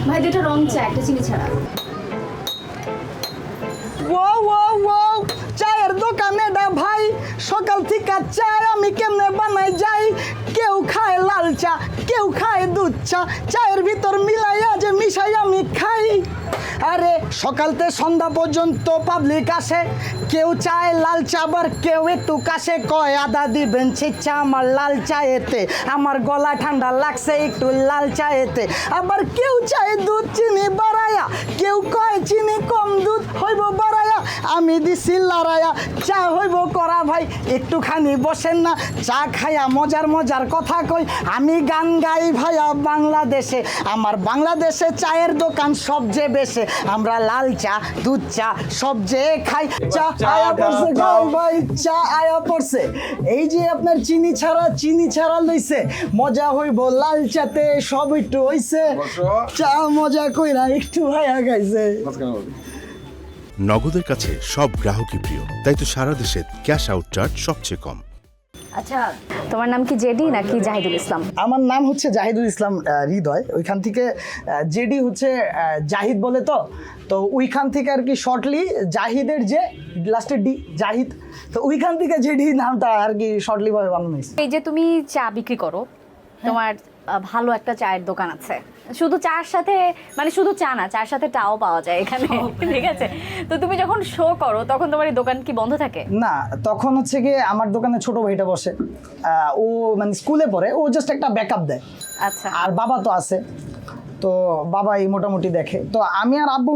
ভাই দুটো রং চা, একটা চিনি ছাড়া। চায়ের দোকানে ডা ভাই, সকাল থেকে চা আমি কেমনে বানাই যাই। কেউ খায় লাল চা, কেউ খায় দুধ চা, চায়ের ভিতর মিলাইয়া যে মিশাই আমি খাই। আরে সকালতে সন্ধ্যা পর্যন্ত পাবলিক আসে, কেউ চায় লাল চা, আবার কেউ একটু কাশে কয় আদা দিবেন ছিচ্ছা আমার লাল চায়েতে, আমার গলা ঠান্ডা লাগছে একটু লাল চায়েতে। আবার কেউ চায় দুধ চিনি বাড়ায়া, কেউ কয় চিনি কম দুধ হইব বাড়ায়া, আমি দিছি লড়াইয়া চা হইব করা। ভাই একটুখানি বসেন না, চা খাইয়া মজার মজার কথা কই। আমি গান গাই ভাইয়া বাংলাদেশে, আমার বাংলাদেশে চায়ের দোকান সবচেয়ে বেশি। আমরা লাল চা দুধ চা সবচেয়ে খাই। চা আয়া পড়ছে ভাই, চা আয়া পড়ছে। এই যে আপনার চিনি ছাড়া লইছে, মজা হইব লাল চাতে সব একটু হইছে। চা মজা কইরা একটু ভাইয়া গাইছে। নগদের কাছে সব গ্রাহকই প্রিয়, তাই তো সারা দেশে ক্যাশ আউট চার্জ সবচেয়ে কম। আচ্ছা, তোমার নাম কি জেডি নাকি জাহিদুল ইসলাম? আমার নাম হচ্ছে জাহিদুল ইসলাম হৃদয়। ওইখান থেকে জেডি হচ্ছে জাহিদ বলে, তো ওইখান থেকে আর কি শর্টলি জাহিদের যে লাস্টের ডি জাহিদ, তো ওইখান থেকে জেডি নামটা আর কি শর্টলি ভাবে বানানো হয়েছে। এই যে তুমি চা বিক্রি করো, তোমার ভালো একটা চায়ের দোকান আছে, শুধু চার সাথে মানে শুধু চা না, চার সাথে টাও পাওয়া যায় এখানে, ঠিক আছে? তো তুমি যখন শো করো তখন তোমার এই দোকান কি বন্ধ থাকে? না, তখন হচ্ছে গিয়ে আমার দোকানে ছোট ভাইটা বসে, ও মানে স্কুলে পড়ে, ও জাস্ট একটা ব্যাকআপ দেয়। আচ্ছা। আর বাবা তো আছে, তো বাবাই মোটামুটি দেখে। তো আমি আর আব্বু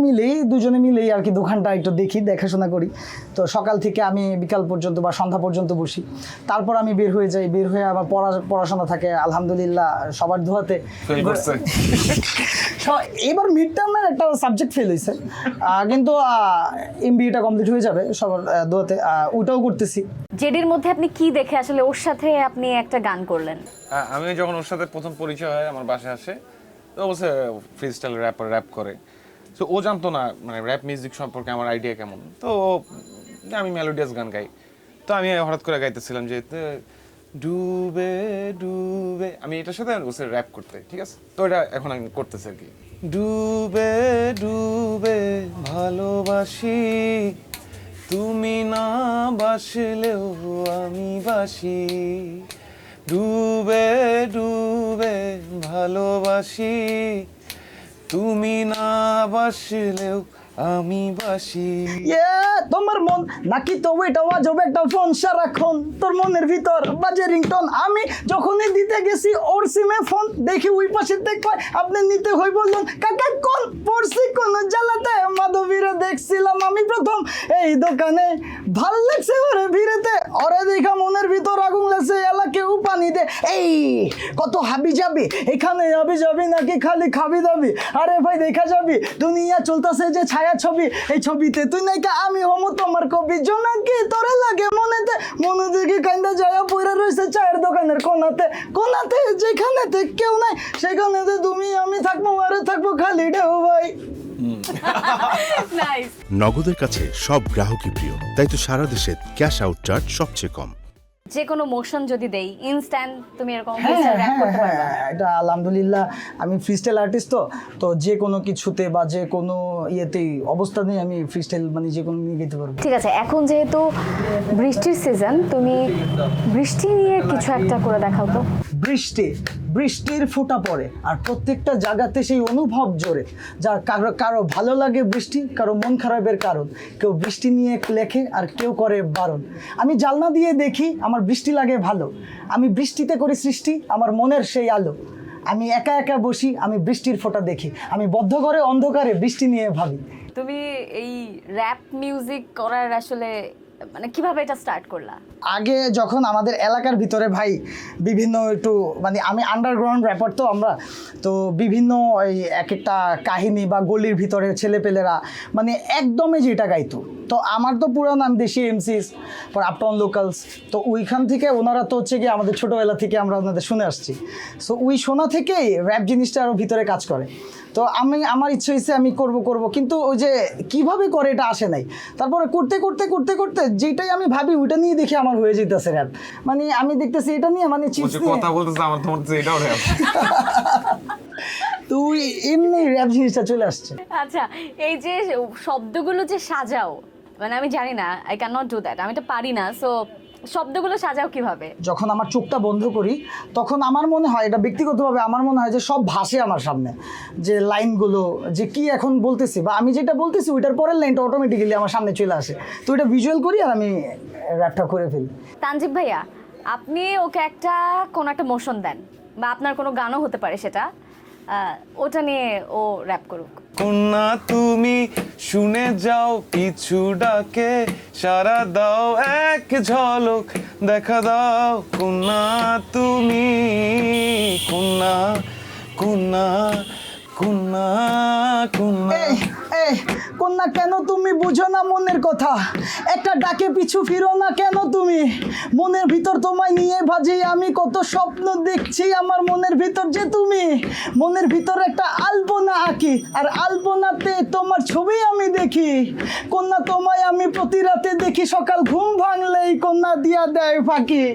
দুজনে মিলেই আর কি দোকানটা একটু দেখি, দেখাশোনা করি। তো সকাল থেকে আমি বিকাল পর্যন্ত বা সন্ধ্যা পর্যন্ত বসি, তারপর আমি বের হয়ে যাই। বের হয়ে আবার পড়াশোনা থাকে আলহামদুলিল্লাহ সবার দোয়াতে। এবার মিড টার্মের একটা সাবজেক্ট ফেল হয়েছে, কিন্তু এমবিএটা কমপ্লিট হয়ে যাবে সবার দোয়াতে, ওটাও করতেছি। জেডির মধ্যে আপনি কি দেখে আসলে ওর সাথে আপনি একটা গান করলেন? আমি যখন ওর সাথে প্রথম পরিচয় হয়, আমার বাসায় আসে, তো অবশ্যই ফ্রি স্টাইল র্যাপ করে। তো ও জানতো না মানে র্যাপ মিউজিক সম্পর্কে আমার আইডিয়া কেমন। তো আমি মেলোডিয়াস গান গাই, তো আমি হঠাৎ করে গাইতেছিলাম যে ডুবে ডুবে, আমি এটার সাথে বসে র্যাপ করতে, ঠিক আছে? তো এটা এখন আমি করতেছি আর কি। ডুবে ডুবে ভালোবাসি, তুমি না বাসলেও আমি বাসি, ডুবে ডুবে ভালোবাসি, তুমি না বাসলেও আমি বাসি। তোমার মন নাকি তো এটা বাজবে একটা ফোন সারাক্ষণ, তোর মনের ভিতর বাজে রিংটোন। আমি যখনই দিতে গেছি ওর সিমে ফোন, দেখি ওই পাশে দেখো আপনি নিতে হই বলুন কাকা কোন পড়ছি কোন জ্বালাতে, মাধবীরে দেখছিলাম আমি প্রথম এই দোকানে, ভাল লাগছে ওরে ভিড়েতে, ওরে দেখা মনের ভিতর আগুন লাগছে, এলাকেও পানি দে। এই কত হাবি যাবি, এখানে হাবি যাবি নাকি খালি খাবি দাবি? আরে ভাই দেখা যাবি, দুনিয়া চলতেছে যে ছায়া ছবি, এই ছবিতে তুই নাইকা আমি হমো তোমার কবি, জোনাকি তোরে লাগে মনেতে, মনে দেখি কান্দা যায় পয়রা রয়েছে চায়ের দোকানের কোনাতে, কোনাতে যেখানেতে কেউ নাই সেখানেতে তুমি আমি থাকবো, আরে থাকবো খালি ঢেউ ভাই। নগদের কাছে সব গ্রাহকই প্রিয়, তাই তো সারা দেশে ক্যাশ আউট চার্জ সবচেয়ে কম। যে কোনো মোশন যদি দেই ইনস্ট্যান্ট তুমি এরকম এটা আলহামদুলিল্লাহ আমি ফ্রিস্টাইল আর্টিস্ট, তো যে কোনো কিছুতে বা যে কোনো ইয়েতেই অবস্থানেই আমি ফ্রিস্টাইল মানে যে কোনো নিয়ে যেতে পারবো। ঠিক আছে, এখন যেহেতু বৃষ্টির সিজন, তুমি বৃষ্টি নিয়ে কিছু একটা করে দেখাও তো। বৃষ্টির ফোঁটা পড়ে আর প্রত্যেকটা জায়গাতে সেই অনুভব জোরে, যার কারো ভালো লাগে বৃষ্টি, কারো মন খারাপের কারণ, কেউ বৃষ্টি নিয়ে লেখে আর কেউ করে বারণ। আমি জানলা দিয়ে দেখি আমার বৃষ্টি লাগে ভালো, আমি বৃষ্টিতে করি সৃষ্টি আমার মনের সেই আলো, আমি একা একা বসি আমি বৃষ্টির ফোঁটা দেখি, আমি বদ্ধ করে অন্ধকারে বৃষ্টি নিয়ে ভাবি। তুমি এই র্যাপ মিউজিক করার আসলে মানে কিভাবে এটা স্টার্ট করলা? আগে যখন আমাদের এলাকার ভিতরে ভাই বিভিন্ন একটু মানে আমি আন্ডারগ্রাউন্ড র্যাপার, তো আমরা তো বিভিন্ন এই এক একটা কাহিনী বা গলির ভিতরে ছেলেপেলেরা মানে একদমই যেটা গাইতো, তো আমার তো পুরো নাম দেশি এমসিস পর আপটাউন লোকালস, তো ওইখান থেকে ওনারা তো হচ্ছে গিয়ে আমাদের ছোটোবেলা থেকে আমরা ওনাদের শুনে আসছি, সো ওই শোনা থেকেই র্যাপ জিনিসটা আরও ভিতরে কাজ করে। তো আমার ইচ্ছে হয়েছে আমি করব, কিন্তু ওই যে কিভাবে করে এটা আসে নাই। তারপরে করতে যেটাই আমি ভাবি ওইটা নিয়ে দেখি আমার হয়ে যেতেছে র্যাপ, মানে আমি দেখতেছি এটা নিয়ে মানে কথা বলতেছে আমার, তোমার এটাও র্যাপ। তুই এমনি র্যাপ জিনিসটা চলে আসছে। আচ্ছা, এই যে শব্দগুলো যে সাজাও, মানে আমি জানি না, I can not do that, আমি তো পারি না। সো শব্দগুলো সাজাও কিভাবে? যখন আমার চোখটা বন্ধ করি তখন আমার মনে হয়, এটা ব্যক্তিগতভাবে আমার মনে হয় যে সব ভাসে আমার সামনে, যে লাইনগুলো যে কি এখন বলতেছি বা আমি যেটা বলতেছি ওইটার পরের লাইনটা অটোমেটিক্যালি আমার সামনে চলে আসে। তো এটা ভিজুয়াল করি আর আমি র্যাপটা করে ফেলি। তানজিব ভাইয়া, আপনি ওকে কোনো একটা মোশন দেন, বা আপনার কোনো গানও হতে পারে সেটা, ওটা নিয়ে ও র্যাপ করুক। কন্যা তুমি শুনে যাও পিছু ডাকে, সারা দাও এক ঝলক দেখা দাও। কন্যা তুমি, কন্যা কন্যা কন্যা কন্যা। এই কন্যা, কেন তুমি বুঝো না মনের কথা? একটা ডাকে পিছু ফিরো না কেন তুমি? মনের ভিতর তোমায় নিয়ে ভাজি আমি কত স্বপ্ন দেখছি, আমার মনের ভিতর যে তুমি। মনের ভিতর একটা আলপনা আঁকি আর আলপনাতে তোমার ছবি আমি দেখি। কন্যা তোমায় আমি প্রতি রাতে দেখি, সকাল ঘুম ভাঙলেই কন্যা দিয়া দেয় ফাঁকি।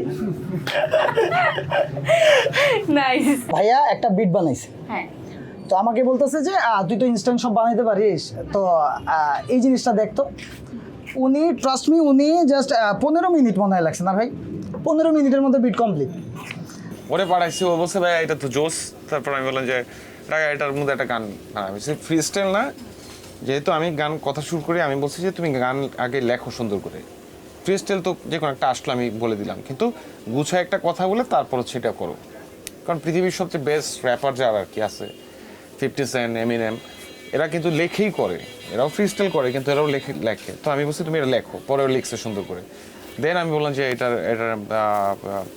নাইস ভাইয়া একটা বিট বানাইছে, হ্যাঁ। তো আমাকে বলতেছে যে তুই তো ইনস্ট্যান্ট সব বানাইতে পারিস, তো এই জিনিসটা দেখতো। উনি ট্রাস্ট মি, উনি জাস্ট 15 মিনিট মনে হয় লাগছে না ভাই, 15 মিনিটের মধ্যে বিট কমপ্লিট। ওরে পাঠাইছি, ও বলছে ভাই এটা তো জোস। তারপর আমি বললাম যে এটার মধ্যে একটা গান আমি ফ্রি স্টাইল না, যেহেতু আমি গান কথা শুরু করি, আমি বলছি যে তুমি গান আগে লেখো সুন্দর করে। ফ্রি স্টাইল তো যে কোনো একটা আসলো আমি বলে দিলাম, কিন্তু গুছায় একটা কথা বলে তারপর সেটা করো। কারণ পৃথিবীর সবচেয়ে বেস্ট র্যাপার যারা আর কি আছে, 50 সেন্ট, এমিনেম, এরা কিন্তু লেখেই করে, এরাও ফ্রি স্টাইল করে কিন্তু এরাও লেখে। তো আমি বলছি তুমি এটা লেখো, পরেও লিখছে সুন্দর করে। দেন আমি বললাম যে এটার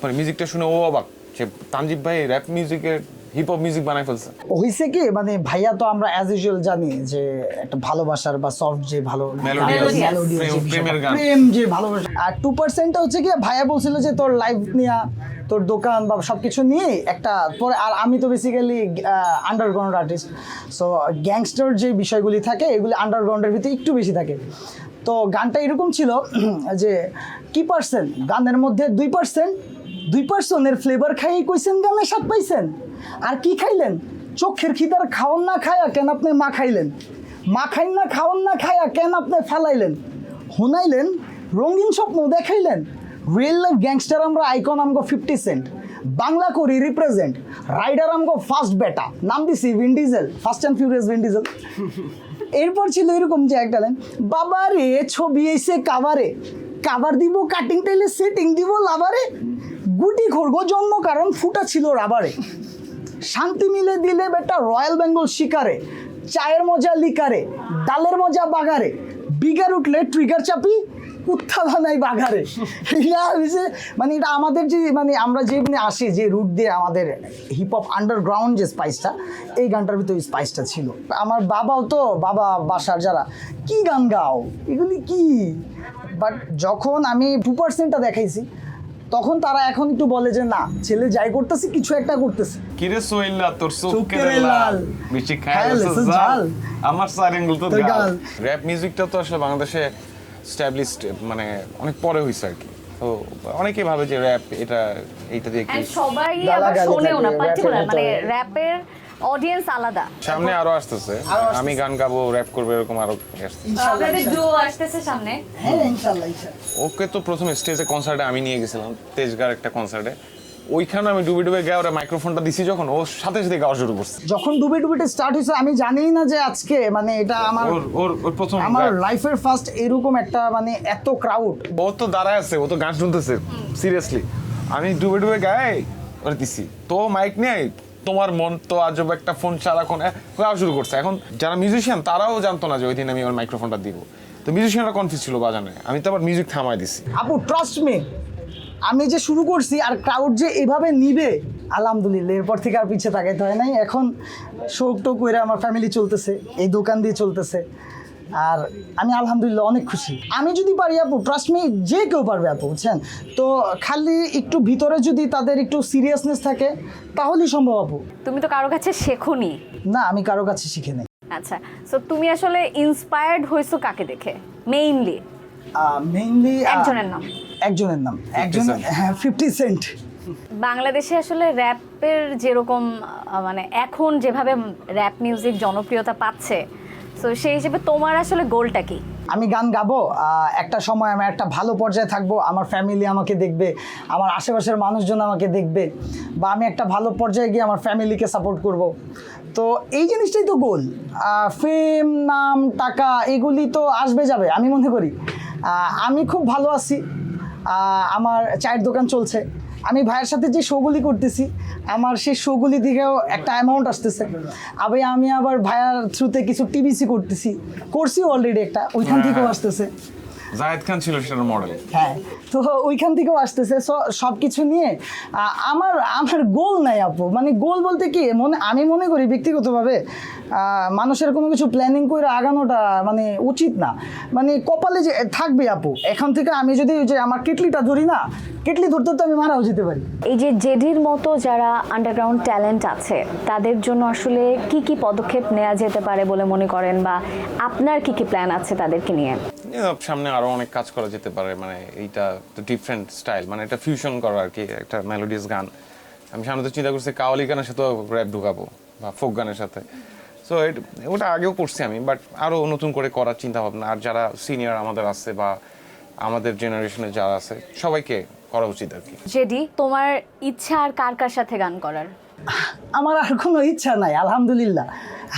মানে মিউজিকটা শুনে ও অবাক যে তানজিব ভাই র্যাপ মিউজিকের হিপ হপ মিউজিক বানাই ফেলছে। হইছে কি, মানে ভাইয়া তো আমরা অ্যাজ ইউজুয়াল জানি যে একটা ভালোবাসার বা সফট যে ভালো Melodious, প্রেমের গান। প্রেম যে ভালোবাসা। আর 2%টা হচ্ছে কি, ভাইয়া বলছিল যে তোর লাইভ নিয়ে, তোর দোকান বা সবকিছু নিয়ে একটা পরে। আর আমি তো basically underground artist, so gangster যে বিষয়গুলি থাকে এগুলি আন্ডারগ্রাউন্ডের ভিতরে একটু বেশি থাকে। তো গানটা এরকম ছিল যে কি পারছেন গানের মধ্যে 2%, ফ্লেভার খাইয়ে কইছেন গানে স্বাদ পাইছেন, আর কি খাইলেন? চোখের খিদার খাওন না খায়া কেন আপনি মা খাইলেন? মা খাইন না খাওন না খায়া কেন আপনি ফালাইলেন? হুনাইলেন রঙিন স্বপ্ন দেখাইলেন। রিয়েল লাইফ গ্যাংস্টার আমরা, আইকন আমগো 50 সেন্ট, বাংলা করি রিপ্রেজেন্ট, রাইডার আমগো ফার্স্ট বেটা, নাম দিছি ভিন ডিজেল, ফার্স্ট অ্যান্ড ফিউরিয়াস ভিন ডিজেল। এরপর ছিল এরকম যে একটা লাইন, বাবারে ছবি এসে কাভার দিব কাটিং টাইলে সেটিং দিব লাভারে, গুটি খড়গো জন্ম কারণ ফুটা ছিল রাবারে, শান্তি মিলে দিলে বেটা রয়্যাল বেঙ্গল শিকারে, চায়ের মজা লিকারে, ডালের মজা বাগারে, বিগার উঠলে ট্রিগার চাপি উত্থালা নাই বাগারে। মানে এটা আমাদের যে মানে আমরা যে মানে আসি যে রুট দিয়ে আমাদের হিপ হপ আন্ডারগ্রাউন্ড যে স্পাইসটা, এই গানটার ভিতরে ওই স্পাইসটা ছিল। আমার বাবাও তো, বাবা বাসার যারা, কি গান গাও এগুলি কি। বাট যখন আমি 2%টা দেখাইছি তখন তারা এখন একটু বলে যে না, ছেলে যাই করতেছে কিছু একটা করতেছে। কিরে সোইল্লা তোর চোখ চোখ কেড়ে কেড়ে লাল, লাল, বেশি খায়াল খায়াল আছে জাল, জাল, আমার সারেঙ্গুল তো তোর গাল। গাল। র‍্যাপ মিউজিকটা তো আসলে বাংলাদেশে এস্টাবলিশড মানে অনেক পরে হইছে আর কি। তো অনেকেই ভাবে যে র‍্যাপ এইটা দিয়ে কি, And সবাই আবার গালাগালি শোনেও না, থাকে, পার্টিকুলার rapper মানে ভিতরে। র‍্যাপের অডিয়েন্স আলাদা। সামনে আরো আসতেছে, আমি গান গাবো র্যাপ করবো এরকম আরো আসতেছে। আপনাদের ডুও আসতেছে সামনে। হ্যাঁ ইনশাআল্লাহ ইনশাআল্লাহ। ওকে তো প্রথমে স্টেজে কনসার্টে আমি নিয়ে গেছিলাম, তেজগাঁর একটা কনসার্টে। ওইখানে আমি ডুবে ডুবে গায়ে ওরা মাইক্রোফোনটা দিছি, যখন ও সাথে সাথে গাওয়া শুরু করছে। যখন ডুবে স্টার্ট হয়েছে আমি জানিই না যে আজকে মানে এটা আমার ওর প্রথম আমার লাইফের ফার্স্ট এরকম একটা মানে এত ক্রাউড। ও তো দাঁড়ায় আছে, ও তো গান শুনতেছে সিরিয়াসলি। আমি ডুবে ডুবে গায়ে ওরা দিছি, তো মাইক নেই, তোমার মন তো আজব একটা ফোন সারাক্ষণ গাওয়া শুরু করছে। এখন যারা মিউজিশিয়ান তারাও জানতো না যে ওই দিন আমি ওর মাইক্রোফোনটা দিব, তো মিউজিশিয়ানরা কনফিউজ ছিল বাজানে। আমি তো আবার মিউজিক থামাই দিছি। আপু ট্রাস্ট মি, আমি যে শুরু করছি আর ক্রাউড যে এভাবে নিবে, আলহামদুলিল্লাহ এরপর থেকে আর পিছিয়ে তাকাইতে হয় নাই। এখন শোক টোক করে আমার ফ্যামিলি চলতেছে, এই দোকান দিয়ে চলতেছে, আর আমি আলহামদুলিল্লাহ অনেক খুশি। আমি যদি পারি আপু, ট্রাস্ট মি, যে কেউ পারবে আপু, বুঝছেন তো। খালি একটু ভিতরে যদি তাদের একটু সিরিয়াসনেস থাকে তাহলেই সম্ভব আপু। তুমি তো কারো কাছে শেখোনি। না, আমি কারো কাছে শিখে নেই। আচ্ছা, সো তুমি আসলে ইন্সপায়ার্ড হইছো কাকে দেখে মেইনলি? মেইনলি একজনের নাম। একজনের 50 সেন্ট। বাংলাদেশে আসলে র্যাপের যেরকম মানে এখন যেভাবে র্যাপ মিউজিক জনপ্রিয়তা পাচ্ছে, তো সেই হিসেবে তোমার আসলে গোলটা কি? আমি গান গাবো, একটা সময় আমি একটা ভালো পর্যায়ে থাকবো, আমার ফ্যামিলি আমাকে দেখবে, আমার আশেপাশের মানুষজন আমাকে দেখবে, বা আমি একটা ভালো পর্যায়ে গিয়ে আমার ফ্যামিলিকে সাপোর্ট করব। তো এই জিনিসটাই তো গোল। ফেম, নাম, টাকা এগুলি তো আসবে যাবে, আমি মনে করি। আমি খুব ভালো আছি, আমার চায়ের দোকান চলছে, আমি ভাইয়ের সাথে যে শোগুলি করতেছি আমার সেই শোগুলি দিকেও একটা অ্যামাউন্ট আসতেছে। আমি আবার ভাইয়ার থ্রুতে কিছু টিভিসি করছি অলরেডি একটা, ওইখান থেকেও আসতেছে। জায়েদ খান ছিল সেটার মডেল। হ্যাঁ, তো ওইখান থেকেও আসতেছে। সব কিছু নিয়ে আমার গোল নাই আপু, মানে গোল বলতে কি আমি মনে করি ব্যক্তিগতভাবে মানুষের কোনো কিছু প্ল্যানিং করে আগানোটা মানে উচিত না, মানে কপালে যে থাকবে আপু। এখন থেকে আমি যদি ওই যে আমার কেটলিটা ধরি না, কেটলি ধরতে তো আমি মারাও যেতে পারি। এই যে জেডির মতো যারা আন্ডারগ্রাউন্ড ট্যালেন্ট আছে তাদের জন্য আসলে কি কি পদক্ষেপ নেওয়া যেতে পারে বলে মনে করেন, বা আপনার কি কি প্ল্যান আছে তাদেরকে নিয়ে? সামনে আরো অনেক কাজ করা যেতে পারে, মানে এইটা তো ডিফারেন্ট স্টাইল, মানে এটা ফিউশন করা আর কি, একটা মেলোডিয়াস গান। আমি সামনে তো চিন্তা করছি কাওয়ালি গানের সাথে র্যাপ ঢুকাবো বা ফোক গানের সাথে। সো ওটা আগেও করছি আমি, বাট আরো নতুন করে করার চিন্তা ভাবনা। আর যারা সিনিয়র আমাদের আছে বা আমাদের জেনারেশনে যারা আছে সবাইকে করা উচিত আর কি। জেডি, তোমার ইচ্ছা আর কার কার সাথে গান করার? আমার আর কোনো ইচ্ছা নাই, আলহামদুলিল্লাহ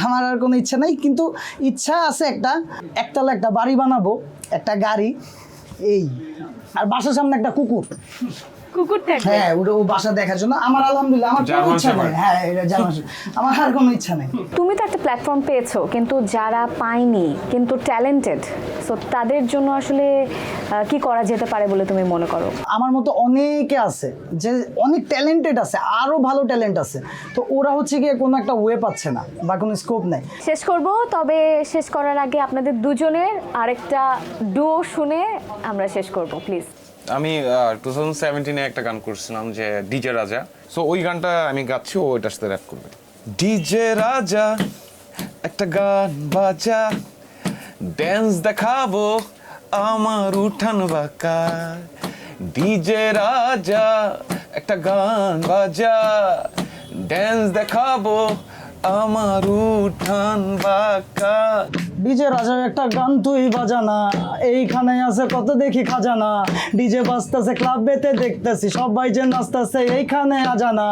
আমার আর কোনো ইচ্ছা নাই, কিন্তু ইচ্ছা আছে একতলা একটা বাড়ি বানাবো, একটা গাড়ি, এই আর বাসার সামনে একটা কুকুর। কুকুর থাকবে? হ্যাঁ, ওটা ও বাসা দেখার জন্য। আমার আলহামদুলিল্লাহ আমার কোনো ইচ্ছা নেই। হ্যাঁ, এটা জার্মান আমার আর কোনো ইচ্ছা নেই। তুমি তো একটা প্ল্যাটফর্ম পেয়েছো, কিন্তু যারা পায়নি কিন্তু ট্যালেন্টেড, সো তাদের জন্য আসলে কি করা যেতে পারে বলে তুমি মনে করো? আমার মতো অনেকে আছে যে অনেক ট্যালেন্টেড আছে, আরো ভালো ট্যালেন্ট আছে, তো ওরা হচ্ছে গিয়ে কোনো একটা ওয়ে পাচ্ছে না বা কোনো স্কোপ নেই। শেষ করব, তবে শেষ করার আগে আপনাদের দুজনের আরেকটা ডুও শুনে আমরা শেষ করব, প্লিজ। আমি 2017-এ একটা গান করছিলাম যে ডিজে রাজা, সো ওই গানটা আমি গাচ্ছি, ও ওইটার সাথে র্যাপ করবে। ডিজে রাজা একটা গান বাজা, ড্যান্স দেখাবো আমার উঠান বাঁকা। ডিজে রাজা একটা গান বাজা, ড্যান্স দেখাবো আমার উঠান বাঁকা। ডিজে রাজা একটা গান তুই বাজানা, এইখানে আছে কত দেখি খাজানা। ডিজে বাজতেছে ক্লাবেতে দেখতেছি সবাই যে নাচতেছে, এইখানে আজানা।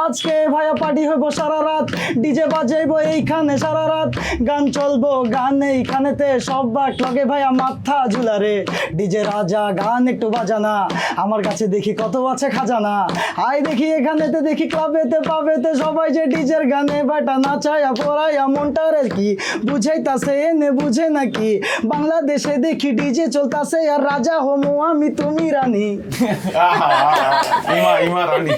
আজকে ভাইয়া পার্টি হইব সারা রাত, ডিজে বাজাইবো এইখানে সারা রাত। গান চলবো গান এইখানেতে সবাই লগে ভাইয়া মাথা ঝুলারে। ডিজে রাজা গান একটু বাজানা, আমার কাছে দেখি কত আছে খাজানা। আই দেখি এখানেতে দেখি ক্লাবেতে পাবেতে সবাই যে ডিজের গানে বাটা নাচায়া পড়ায়া মনটারে কি বুঝাইতাছে এনে বুঝে নাকি। বাংলাদেশে দেখি ডিজে চলতাছে আর রাজা হোমো আমি তুমি রানী। ইমা রানী।